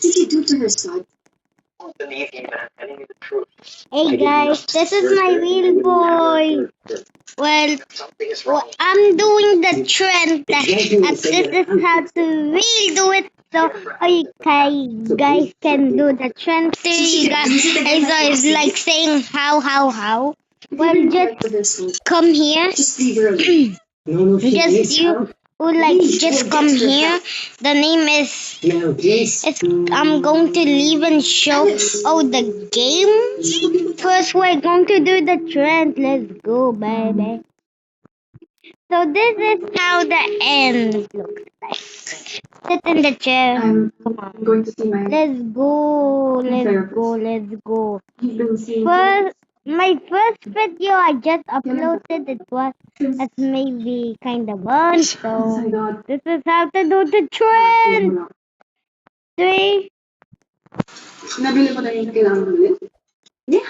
did you do to her, Scott? don't believe you, man. Telling you the truth. Hey guys, this is my real boy. Well, Something is wrong. I'm doing the trend, and this is how to really do it. So, guys can do the trend too. You guys is like saying how. Well, just come here. Just leave her alone. No, she Just needs you help. who like Please, just go come get her here. help. The name is No, please. I'm going to leave and show the game. First we're going to do the trend. Let's go, baby. So this is how the end looks like. Sit in the chair. I'm Come on. going to see my Let's go. You've been seeing My first video I just uploaded, it was it's maybe kind of fun. So God. this is how to do the trend. 3. Nabili mo na yung kailangan mo ulit? Yeah.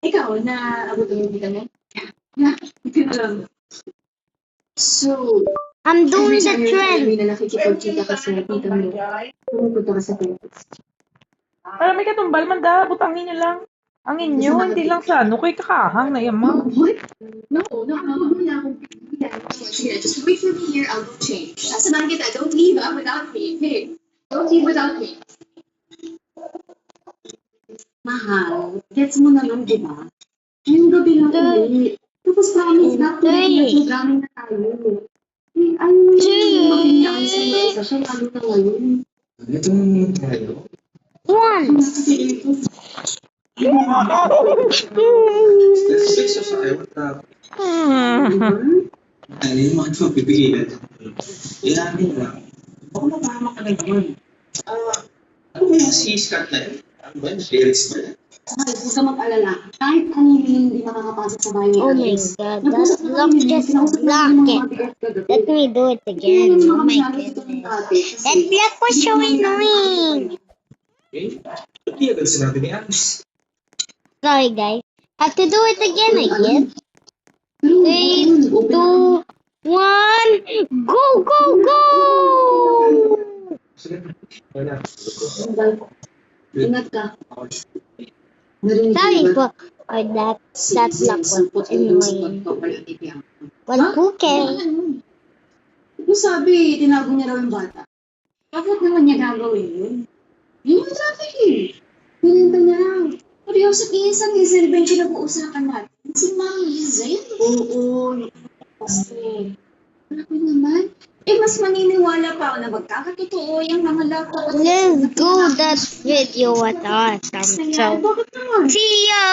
Ikaw, naabot mo yung mo? Yeah. Hindi na lang. So, I'm doing every the time you're trend. telling me na nakikipagkita ka sa tita mo, pumupunta ka sa therapist. Para may katumbal man da, butangin nyo lang. Ang inyo, hindi lang sa ano, kay kakahang na yama. What? No, wala akong pilihan. Sige, just wait for me here, I'll go change. Sasabahan kita, don't leave without me. Hey, don't leave without me. Mahal, gets mo naman, di ba? Ngayong gabi lang ulit. Tapos promise na kung nag-programming na tayo. Eh, ayaw mo yung makinyaan sa mga sasya, lalo na ngayon. Ito naman tayo. 1. Netflix o sa ayaw na. Ano yung mga ito pipigilan? Ilamin lang. Baka mapahama ka na naman. Ano ba yung si Scott na yun? Ano ba yung lyrics ba yan? Ay, huwag ka mag-alala. Kahit kanino yung hindi makakapasok sa bahay ni Oh my Alice. god, Nag-usap that na look kami, just sinausap na block kami ng mga it. bigat kagabi. Let me do it Kaya again. naman Oh kami my nagos ito ng goodness. ate. Kasi That block was so annoying. Eh? Ba't di agad sinabi ni Alice? Sorry guys. Have to do it again, I guess. Pero, 3, 2, 1, go, go, go! Sige. Wala. Ingat ka. Narinig Sorry mo ba? for that block was annoying. Well, who cares? Ano sabi, tinago niya raw yung bata. Bakit naman niya gagawin yun? Yun yung traffic eh. Pininta niya lang. Pero sa isang reservation nag-uusapan natin. Si Ma'am Liza yun. Oo. Kasi, wala ko naman. Eh, mas maniniwala pa ako na magkakatotoo yung mga laptop. Let's go. That video was awesome. So, Bakit naman? see ya!